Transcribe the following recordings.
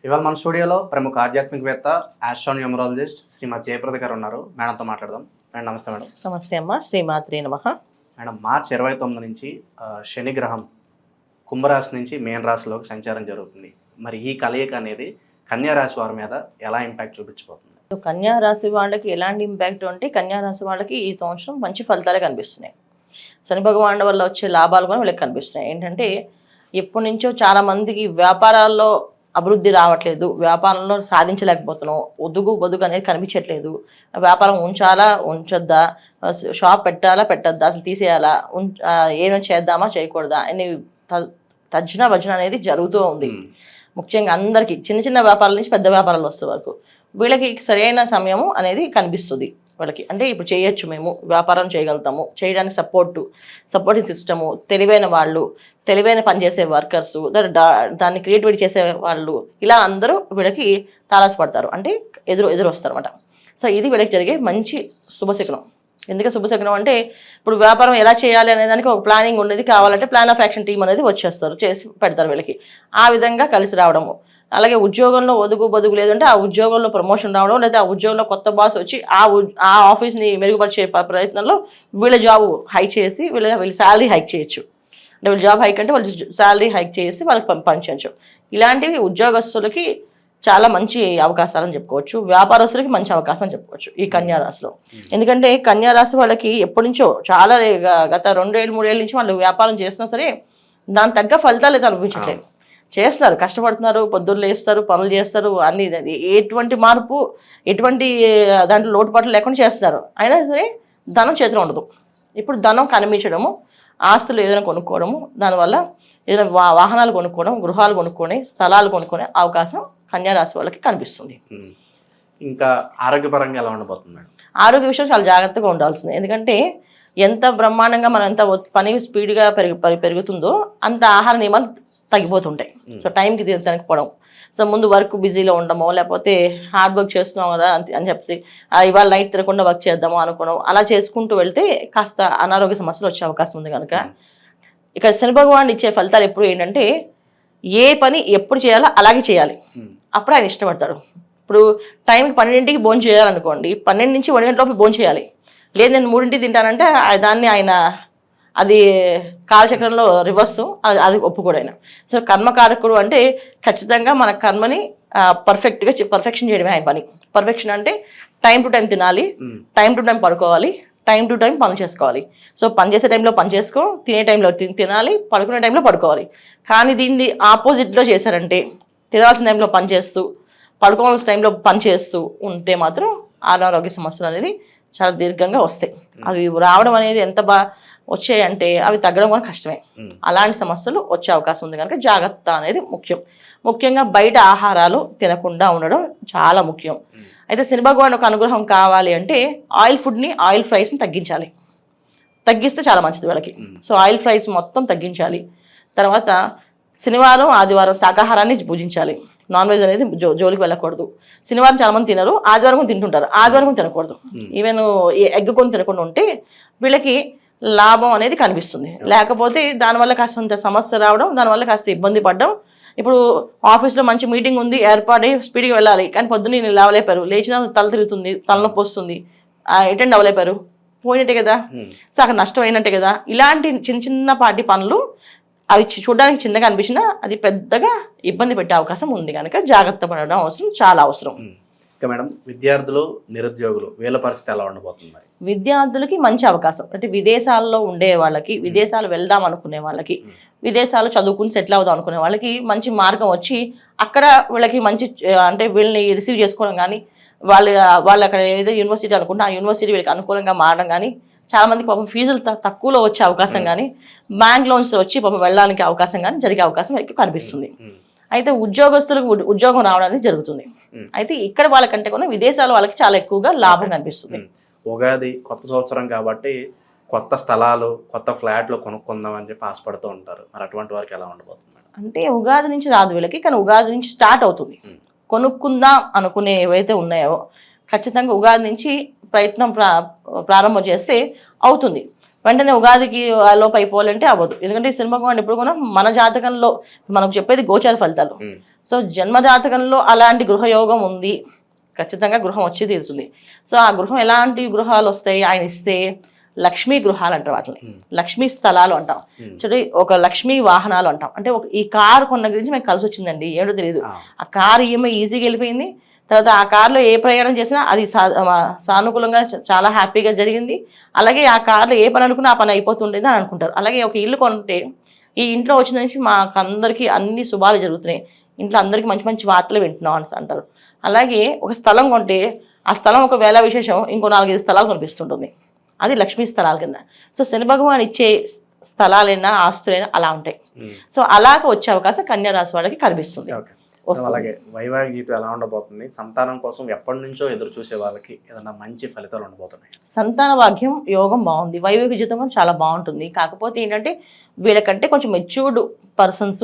ఇవాళ మన స్టూడియోలో ప్రముఖ ఆధ్యాత్మికవేత్త ఆస్ట్రోన్యూమరాలజిస్ట్ శ్రీమతి జయప్రద గారు ఉన్నారు. మేడంతో మాట్లాడదాం. మేడం నమస్తే మేడం. నమస్తే అమ్మ. శ్రీమాత్రే నమః. మేడం, మార్చి 29 నుంచి శని గ్రహం కుంభరాశి నుంచి మీన రాశిలోకి సంచారం జరుగుతుంది. మరి ఈ కలయిక అనేది కన్యా రాశి వారి మీద ఎలా ఇంపాక్ట్ చూపించబోతుంది? కన్యా రాశి వాళ్ళకి ఎలాంటి ఇంపాక్ట్ అంటే, కన్యా రాశి వాళ్ళకి ఈ సంవత్సరం మంచి ఫలితాలే కనిపిస్తున్నాయి. శని భగవానుడి వల్ల వచ్చే లాభాలు కూడా వీళ్ళకి కనిపిస్తున్నాయి. ఏంటంటే ఎప్పటి నుంచో చాలా మందికి వ్యాపారాల్లో అభివృద్ధి రావట్లేదు, వ్యాపారంలో సాధించలేకపోతున్నాం, బొదుగు అనేది కనిపించట్లేదు, వ్యాపారం ఉంచాలా ఉంచొద్దా, షాప్ పెట్టాలా పెట్టద్దా, అసలు తీసేయాలా, ఏమైనా చేద్దామా చేయకూడదా అని తర్జన భజన అనేది జరుగుతూ ఉంది. ముఖ్యంగా అందరికీ చిన్న చిన్న వ్యాపారాల నుంచి పెద్ద వ్యాపారాలు వస్తే వరకు వీళ్ళకి సరైన సమయము అనేది కనిపిస్తుంది. వాళ్ళకి అంటే ఇప్పుడు చేయొచ్చు, మేము వ్యాపారం చేయగలుగుతాము, చేయడానికి సపోర్టింగ్ సిస్టము, తెలివైన వాళ్ళు, తెలివైన పనిచేసే వర్కర్సు, దాన్ని క్రియేటివిటీ చేసే వాళ్ళు, ఇలా అందరూ వీళ్ళకి తారసపడతారు, అంటే ఎదురు వస్తారు అనమాట. సో ఇది వీళ్ళకి జరిగే మంచి శుభశకునం. ఎందుకంటే శుభశకునం అంటే ఇప్పుడు వ్యాపారం ఎలా చేయాలి అనే దానికి ఒక ప్లానింగ్ ఉండేది, కావాలంటే ప్లాన్ ఆఫ్ యాక్షన్ టీం అనేది వచ్చేస్తారు, చేసి పెడతారు వీళ్ళకి. ఆ విధంగా కలిసి రావడము. అలాగే ఉద్యోగంలో బదుగు లేదంటే ఆ ఉద్యోగంలో ప్రమోషన్ రావడం, లేదా ఆ ఉద్యోగంలో కొత్త బాస్ వచ్చి ఆ ఆఫీస్ని మెరుగుపరిచే ప్రయత్నంలో వీళ్ళ జాబ్ హైక్ చేసి వీళ్ళ శాలరీ హైక్ చేయొచ్చు. అంటే వీళ్ళ జాబ్ హైక్ అంటే వాళ్ళు శాలరీ హైక్ చేసి వాళ్ళకి పంపించవచ్చు. ఇలాంటివి ఉద్యోగస్తులకి చాలా మంచి అవకాశాలని చెప్పుకోవచ్చు, వ్యాపారస్తులకి మంచి అవకాశం అని చెప్పుకోవచ్చు ఈ కన్యా రాశిలో. ఎందుకంటే కన్యా రాశి వాళ్ళకి ఎప్పటి నుంచో చాలా గత 2-3 ఏళ్ళ నుంచి వాళ్ళు వ్యాపారం చేస్తున్నా సరే దాని తగ్గ ఫలితాలు అయితే అనిపించట్లేదు. చేస్తారు, కష్టపడుతున్నారు, పొద్దున్న లేస్తారు, పనులు చేస్తారు, అన్ని ఎటువంటి మార్పు, ఎటువంటి దాంట్లో లోటుపాట్లు లేకుండా చేస్తారు. అయినా సరే ధనం చేతిలో ఉండదు. ఇప్పుడు ధనం కనిపించడము, ఆస్తులు ఏదైనా కొనుక్కోవడము, దానివల్ల ఏదైనా వాహనాలు కొనుక్కోవడం, గృహాలు కొనుక్కొని, స్థలాలు కొనుక్కునే అవకాశం కన్యా రాశి వాళ్ళకి కనిపిస్తుంది. ఇంకా ఆరోగ్యపరంగా ఎలా ఉండబోతుంది మేడం? ఆరోగ్య విషయం చాలా జాగ్రత్తగా ఉండాల్సింది. ఎందుకంటే ఎంత బ్రహ్మాండంగా మనం ఎంత పని స్పీడ్గా పెరుగుతుందో అంత ఆహార నియమాలు తగ్గిపోతుంటాయి. సో టైంకి తినకపోవడం, సో ముందు వర్క్ బిజీలో ఉండమో, లేకపోతే హార్డ్ వర్క్ చేస్తున్నాం కదా అని చెప్పి ఇవాళ నైట్ తినకుండా వర్క్ చేద్దామో అనుకోవడం, అలా చేసుకుంటూ వెళ్తే కాస్త అనారోగ్య సమస్యలు వచ్చే అవకాశం ఉంది. కనుక ఇక్కడ శని భగవాన్ ఇచ్చే ఫలితాలు ఎప్పుడు ఏంటంటే, ఏ పని ఎప్పుడు చేయాలో అలాగే చేయాలి, అప్పుడు ఆయన ఇష్టపడతాడు. ఇప్పుడు టైంకి 12ంటికి భోజనం చేయాలనుకోండి, 12 నుంచి 1 గంట లోపు భోజనం చేయాలి. లేదు నేను 3ంటికి తింటానంటే దాన్ని ఆయన అది కాలచక్రంలో రివర్సు, అది ఒప్పుకోడు ఆయన. సో కర్మకారకుడు అంటే ఖచ్చితంగా మన కర్మని పర్ఫెక్షన్ చేయడమే ఆయన పని. పర్ఫెక్షన్ అంటే టైం టు టైం తినాలి, టైం టు టైం పడుకోవాలి, టైం టు టైం పనులు చేసుకోవాలి. సో పని చేసే టైంలో పని చేసుకో, తినే టైంలో తినాలి, పడుకునే టైంలో పడుకోవాలి. కానీ దీన్ని ఆపోజిట్లో చేశారంటే తినాల్సిన టైంలో పని చేస్తూ, పడుకోవాల్సిన టైంలో పని చేస్తూ ఉంటే మాత్రం అనారోగ్య సమస్యలు అనేది చాలా దీర్ఘంగా వస్తాయి. అవి రావడం అనేది ఎంత వచ్చాయంటే అవి తగ్గడం కూడా కష్టమే. అలాంటి సమస్యలు వచ్చే అవకాశం ఉంది. కనుక జాగ్రత్త అనేది ముఖ్యంగా బయట ఆహారాలు తినకుండా ఉండడం చాలా ముఖ్యం. అయితే శని భగవాన్ ఒక అనుగ్రహం కావాలి అంటే ఆయిల్ ఫ్రైస్ని తగ్గిస్తే చాలా మంచిది వాళ్ళకి. సో ఆయిల్ ఫ్రైస్ మొత్తం తగ్గించాలి. తర్వాత శనివారం ఆదివారం శాకాహారాన్ని పూజించాలి. నాన్ వెజ్ అనేది జోలికి వెళ్ళకూడదు. శనివారం చాలా మంది తినరు, ఆదివారం కూడా తింటుంటారు, ఆదివారం కూడా తినకూడదు. ఈవెన్ ఎగ్ కొని తినకుండా ఉంటే వీళ్ళకి లాభం అనేది కనిపిస్తుంది. లేకపోతే దానివల్ల కాస్త సమస్య రావడం, దానివల్ల కాస్త ఇబ్బంది పడడం. ఇప్పుడు ఆఫీస్లో మంచి మీటింగ్ ఉంది, ఏర్పాటు స్పీడ్గా వెళ్ళాలి, కానీ పొద్దున్న నేను లేవలేపారు, లేచిన తల తిరుగుతుంది, తలనొప్పి వస్తుంది, అటెండ్ అవ్వలేపారు, పోయినట్టే కదా. సో అక్కడ నష్టం అయినట్టే కదా. ఇలాంటి చిన్నపాటి పనులు అవి చూడడానికి చిన్నగా అనిపించినా అది పెద్దగా ఇబ్బంది పెట్టే అవకాశం ఉంది. కనుక జాగ్రత్త పడడం చాలా అవసరం. ఇంకా మేడం, విద్యార్థులు, నిరుద్యోగులు వీళ్ళ పరిస్థితి ఎలా ఉండబోతుంది? విద్యార్థులకి మంచి అవకాశం. అంటే విదేశాల్లో ఉండే వాళ్ళకి, విదేశాలు వెళ్దాం అనుకునే వాళ్ళకి, విదేశాలు చదువుకుని సెటిల్ అవుదాం అనుకునే వాళ్ళకి మంచి మార్గం వచ్చి అక్కడ వీళ్ళకి మంచి, అంటే వీళ్ళని రిసీవ్ చేసుకోవడం కానీ, వాళ్ళు అక్కడ ఏదో యూనివర్సిటీ అనుకుంటే ఆ యూనివర్సిటీ వీళ్ళకి అనుకూలంగా మారడం కానీ, చాలా మందికి పాపం ఫీజులు తక్కువలో వచ్చే అవకాశం కానీ, బ్యాంక్ లోన్స్ వచ్చి పాపం వెళ్ళడానికి అవకాశం కానీ జరిగే అవకాశం ఎక్కువ కనిపిస్తుంది. అయితే ఉద్యోగస్తులకు ఉద్యోగం రావడం అనేది జరుగుతుంది. అయితే ఇక్కడ వాళ్ళకంటే కూడా విదేశాల వాళ్ళకి చాలా ఎక్కువగా లాభం కనిపిస్తుంది. ఉగాది కొత్త సంవత్సరం కాబట్టి కొత్త స్థలాలు, కొత్త ఫ్లాట్లు కొనుక్కుందాం అని చెప్పి ఆశపడుతూ ఉంటారు. మరి అటువంటి వారికి ఎలా ఉండబోతుంది? అంటే ఉగాది నుంచి రాదు వీళ్ళకి, కానీ ఉగాది నుంచి స్టార్ట్ అవుతుంది. కొనుక్కుందాం అనుకునే ఏవైతే ఉన్నాయో ఖచ్చితంగా ఉగాది నుంచి ప్రయత్నం ప్రారంభం చేస్తే అవుతుంది. వెంటనే ఉగాదికి లోపు అయిపోవాలంటే అవ్వదు. ఎందుకంటే శని భగవానుడు ఎప్పుడు కూడా మన జాతకంలో మనకు చెప్పేది గోచార ఫలితాలు. సో జన్మజాతకంలో అలాంటి గృహయోగం ఉంది, ఖచ్చితంగా గృహం వచ్చి తీరుతుంది. సో ఆ గృహం ఎలాంటి గృహాలు వస్తాయి ఆయన ఇస్తే? లక్ష్మీ గృహాలు అంటారు వాటిని, లక్ష్మీ స్థలాలు అంటాం. చూడండి, ఒక లక్ష్మీ వాహనాలు అంటాం. అంటే ఒక ఈ కారు కొన్న గురించి మీకు కలిసి వచ్చిందండి, ఏడో తెలియదు. ఆ కారు ఈఎంఐ ఈజీగా వెళ్ళిపోయింది. తర్వాత ఆ కారులో ఏ ప్రయాణం చేసినా అది సానుకూలంగా చాలా హ్యాపీగా జరిగింది. అలాగే ఆ కార్లో ఏ పని అనుకున్నా ఆ పని అయిపోతుండేది అని అనుకుంటారు. అలాగే ఒక ఇల్లు కొంటే ఈ ఇంట్లో వచ్చిన నుంచి మాకు అందరికీ అన్ని శుభాలు జరుగుతున్నాయి, ఇంట్లో అందరికీ మంచి మంచి వార్తలు వింటున్నాం అని అంటారు. అలాగే ఒక స్థలం కొంటే ఆ స్థలం ఒక వేళ విశేషం ఇంకో 4-5 స్థలాలు కనిపిస్తుంటుంది, అది లక్ష్మీ స్థలాల కింద. సో శని భగవాన్ ఇచ్చే స్థలాలైనా ఆస్తులైనా అలా ఉంటాయి. సో అలాగ వచ్చే అవకాశం కన్యా రాశి వాళ్ళకి కనిపిస్తుంది. అలాగే వైవాహిక జీవితం ఎలా ఉండబోతుంది? సంతానం కోసం ఎప్పటి నుంచో ఎదురు చూసే వాళ్ళకి ఏదైనా మంచి ఫలితాలు ఉండబోతున్నాయి? సంతాన భాగ్యం యోగం బాగుంది, వైవాహిక జీవితం కూడా చాలా బాగుంటుంది. కాకపోతే ఏంటంటే వీళ్ళకంటే కొంచెం మెచ్యూర్డ్ పర్సన్స్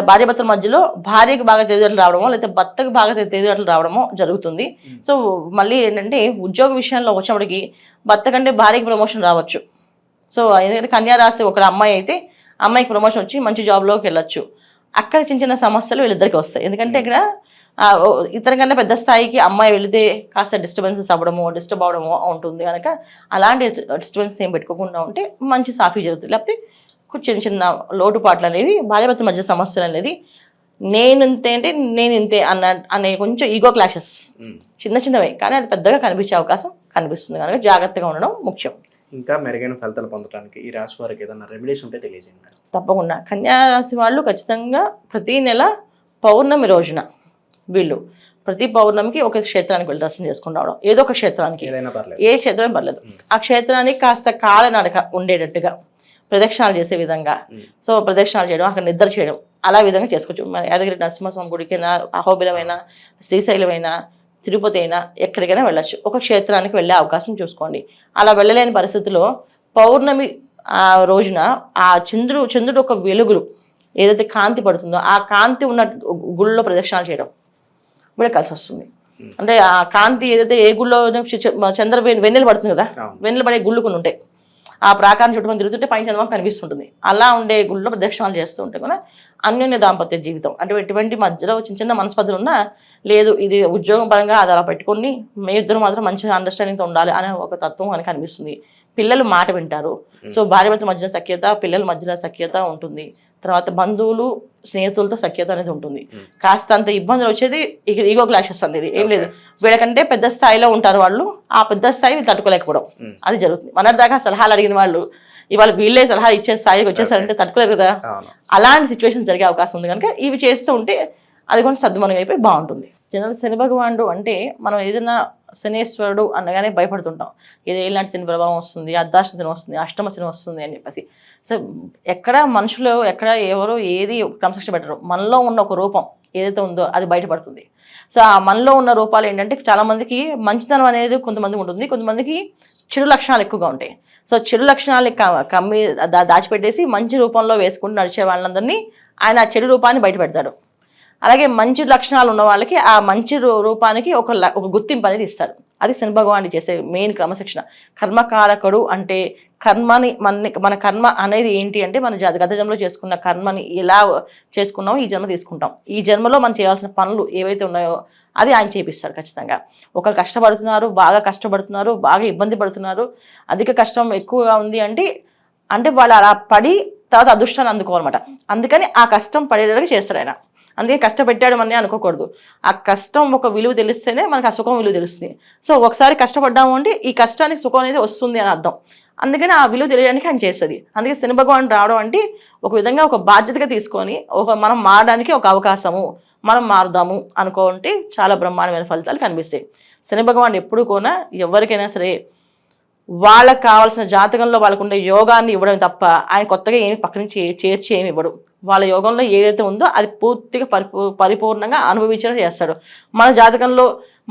భార్యాభర్తల మధ్యలో భార్యకి బాగా తెలివితేటలు రావడమో లేకపోతే భర్తకు బాగా తెలివితేటలు రావడమో జరుగుతుంది. సో మళ్ళీ ఏంటంటే ఉద్యోగ విషయంలో వచ్చినప్పటికి భర్త కంటే భార్యకి ప్రమోషన్ రావచ్చు. సో ఎందుకంటే కన్యా రాశి ఒక అమ్మాయి అయితే అమ్మాయికి ప్రమోషన్ వచ్చి మంచి జాబ్లోకి వెళ్ళొచ్చు. అక్కడ చిన్న చిన్న సమస్యలు వీళ్ళిద్దరికి వస్తాయి. ఎందుకంటే ఇక్కడ ఇతర కన్నా పెద్ద స్థాయికి అమ్మాయి వెళితే కాస్త డిస్టర్బ్ అవడమో ఉంటుంది కనుక అలాంటి డిస్టర్బెన్స్ ఏం పెట్టుకోకుండా ఉంటే మంచి సాఫీ జరుగుతుంది. లేకపోతే చిన్న చిన్న లోటుపాట్లు అనేవి భార్యాభర్తల మధ్య సమస్యలు అనేది నేను ఇంతే అంటే నేను ఇంతే అనే కొంచెం ఈగో క్లాషెస్ చిన్న చిన్నవే, కానీ అది పెద్దగా కనిపించే అవకాశం కనిపిస్తుంది కనుక జాగ్రత్తగా ఉండడం ముఖ్యం. ఇంకా మెరుగైన ఫలితాలు పొందడానికి ఈ రాశి వారికి ఏదైనా రెమెడీస్ ఉంటే తెలియజేయండి. తప్పకుండా కన్యా రాశి వాళ్ళు ఖచ్చితంగా ప్రతి నెల పౌర్ణమి రోజున వీళ్ళు ప్రతి పౌర్ణమికి ఒక క్షేత్రానికి వెళ్ళి దర్శనం చేసుకుని రావడం, ఏదో ఒక క్షేత్రానికి, ఏ క్షేత్రం పర్లేదు, ఆ క్షేత్రానికి కాస్త కాలనడక ఉండేటట్టుగా ప్రదక్షిణాలు చేసే విధంగా, సో ప్రదక్షిణాలు చేయడం, అక్కడ నిద్ర చేయడం, అలా విధంగా చేసుకోవచ్చు. మన యాదగిరి నరసింహస్వామి గుడికైనా, అహోబిలమైనా, శ్రీశైలమైనా, తిరుపతి అయినా ఎక్కడికైనా వెళ్ళచ్చు. ఒక క్షేత్రానికి వెళ్ళే అవకాశం చూసుకోండి. అలా వెళ్ళలేని పరిస్థితిలో పౌర్ణమి ఆ రోజున ఆ చంద్రుడు ఒక వెలుగులు ఏదైతే కాంతి పడుతుందో ఆ కాంతి ఉన్న గుళ్ళో ప్రదక్షిణాలు చేయడం కూడా కలిసి వస్తుంది. అంటే ఆ కాంతి ఏదైతే ఏ గుళ్ళో వెన్నెలు పడుతుంది కదా, వెన్నెలు పడే గుళ్ళు కొన్ని ఉంటాయి, ఆ ప్రాకారం చుట్టూ తిరుగుతుంటే పైన చంద్రమా కనిపిస్తుంటుంది. అలా ఉండే గుళ్ళో ప్రదక్షిణాలు చేస్తూ ఉంటే కూడా అన్యోన్య దాంపత్య జీవితం అంటే ఎటువంటి మధ్యలో చిన్న చిన్న మనస్పర్ధలు ఉన్నా లేదు, ఇది ఉద్యోగం పరంగా అది అలా పెట్టుకొని మీ ఇద్దరు మాత్రం మంచిగా అండర్స్టాండింగ్తో ఉండాలి అనే ఒక తత్వం అని కనిపిస్తుంది. పిల్లలు మాట వింటారు. సో భార్యాభర్తల మధ్యన సఖ్యత, పిల్లల మధ్యన సఖ్యత ఉంటుంది. తర్వాత బంధువులు స్నేహితులతో సఖ్యత అనేది ఉంటుంది. కాస్త అంత ఇబ్బందులు వచ్చేది ఈగో క్లాషెస్ అనేది ఏం లేదు. వీళ్ళకంటే పెద్ద స్థాయిలో ఉంటారు వాళ్ళు, ఆ పెద్ద స్థాయి తట్టుకోలేకపోవడం అది జరుగుతుంది. మన దాకా సలహాలు అడిగిన వాళ్ళు ఇవాళ వీళ్ళే సలహా ఇచ్చే స్థాయికి వచ్చేసారంటే తట్టుకోలేరు కదా. అలాంటి సిచ్యువేషన్స్ జరిగే అవకాశం ఉంది కనుక ఇవి చేస్తూ ఉంటే అది కొంచెం సద్దుమణిగా అయిపోయి బాగుంటుంది. జనరల్ శని భగవానుడు అంటే మనం ఏదైనా శనేశ్వరుడు అనగానే భయపడుతుంటాం, ఇది ఇలాంటి శని ప్రభావం వస్తుంది, అర్ధాష్టమ శని వస్తుంది, అష్టమ శని వస్తుంది అని చెప్పేసి. సో ఎక్కడ మనుషులు ఎక్కడ ఎవరు ఏది క్రమశిక్షణ పెట్టరు, మనలో ఉన్న ఒక రూపం ఏదైతే ఉందో అది బయటపడుతుంది. సో ఆ మనలో ఉన్న రూపాలు ఏంటంటే చాలామందికి మంచితనం అనేది కొంతమందికి ఉంటుంది, కొంతమందికి చెడు లక్షణాలు ఎక్కువగా ఉంటాయి. సో చెడు లక్షణాలు కమ్మి దాచిపెట్టేసి మంచి రూపంలో వేసుకుంటూ నడిచే వాళ్ళందరినీ ఆయన ఆ చెడు రూపాన్ని బయటపెడతాడు. అలాగే మంచి లక్షణాలు ఉన్న వాళ్ళకి ఆ మంచి రూపానికి ఒక గుర్తింపు అనేది ఇస్తాడు. అది శని భగవానుడు చేసే మెయిన్ క్రమశిక్షణ. కర్మకారకుడు అంటే కర్మని మన కర్మ అనేది ఏంటి అంటే మన గత జన్మలో చేసుకున్న కర్మని ఎలా చేసుకున్నామో ఈ జన్మ తీసుకుంటాం. ఈ జన్మలో మనం చేయాల్సిన పనులు ఏవైతే ఉన్నాయో అది ఆయన చేపిస్తాడు ఖచ్చితంగా. ఒకరు కష్టపడుతున్నారు, బాగా ఇబ్బంది పడుతున్నారు, అధిక కష్టం ఎక్కువగా ఉంది అంటే వాళ్ళు అలా పడి తర్వాత అదృష్టాన్ని అందుకోవాలన్నమాట. అందుకని ఆ కష్టం పడేలాగా చేస్తాడు ఆయన. అందుకే కష్టపెట్టాడు అని అనుకోకూడదు. ఆ కష్టం ఒక విలువ తెలిస్తేనే మనకు ఆ సుఖం విలువ తెలుస్తుంది. సో ఒకసారి కష్టపడ్డాము అంటే ఈ కష్టానికి సుఖం అనేది వస్తుంది అని అర్థం. అందుకని ఆ విలువ తెలియడానికి ఆయన చేస్తుంది. అందుకే శని భగవానుడు రావడం అంటే ఒక విధంగా ఒక బాధ్యతగా తీసుకొని మనం మారడానికి ఒక అవకాశము, మనం మారుదాము అనుకుంటే చాలా బ్రహ్మాండమైన ఫలితాలు కనిపిస్తాయి. శని భగవానుడు ఎప్పుడు కూడా ఎవరికైనా సరే వాళ్ళకి కావాల్సిన జాతకంలో వాళ్ళకు ఉండే యోగాన్ని ఇవ్వడం తప్ప ఆయన కొత్తగా ఏమి పక్క నుంచి చేర్చి ఏమి ఇవ్వడు. వాళ్ళ యోగంలో ఏదైతే ఉందో అది పూర్తిగా పరిపూర్ణంగా అనుభవించడం చేస్తాడు. మన జాతకంలో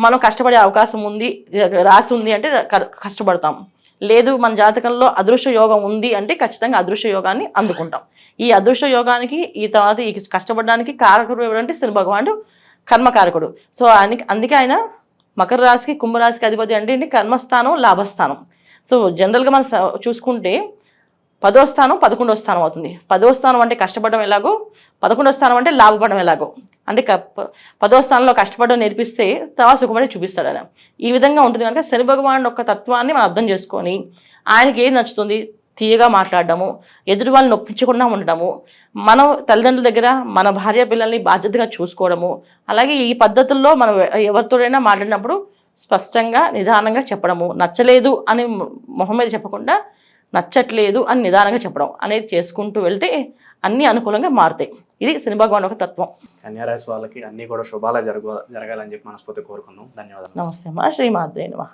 మనం కష్టపడే అవకాశం ఉంది, రాసి ఉంది అంటే కష్టపడతాం. లేదు మన జాతకంలో అదృష్ట యోగం ఉంది అంటే ఖచ్చితంగా అదృష్ట యోగాన్ని అందుకుంటాం. ఈ అదృష్ట యోగానికి ఈ తర్వాత ఈ కష్టపడడానికి కారకుడు ఎవరంటే శని భగవానుడు కర్మకారకుడు. సో అందుకే ఆయన మకర రాశికి కుంభరాశికి అధిపతి అంటే కర్మస్థానం, లాభస్థానం. సో జనరల్గా మనం చూసుకుంటే 10వ స్థానం 11వ స్థానం అవుతుంది. 10వ స్థానం అంటే కష్టపడడం ఎలాగో, 11వ స్థానం అంటే లాభపడడం ఎలాగో. అంటే 10వ స్థానంలో కష్టపడడం నేర్పిస్తే తర్వాత సుఖపడి చూపిస్తాడు ఆయన. ఈ విధంగా ఉంటుంది కనుక శని భగవానుడు యొక్క తత్వాన్ని మనం అర్థం చేసుకొని ఆయనకి ఏది నచ్చుతుంది తీయగా మాట్లాడడము, ఎదుటి వాళ్ళని నొప్పించకుండా ఉండడము, మనం తల్లిదండ్రుల దగ్గర మన భార్య పిల్లల్ని బాధ్యతగా చూసుకోవడము, అలాగే ఈ పద్ధతుల్లో మనం ఎవరితోనైనా మాట్లాడినప్పుడు స్పష్టంగా నిదానంగా చెప్పడము, నచ్చలేదు అని మొహం మీద చెప్పకుండా నచ్చట్లేదు అని నిదానంగా చెప్పడం అనేది చేసుకుంటూ వెళ్తే అన్నీ అనుకూలంగా మారుతాయి. ఇది శని భగవాన్ ఒక తత్వం. కన్యారాశి వాళ్ళకి అన్నీ కూడా శుభాలే జరగాలని చెప్పి మనస్ఫూర్తి కోరుకుందాం. ధన్యవాదాలు. నమస్తే అమ్మా. శ్రీమాత్రే నమః.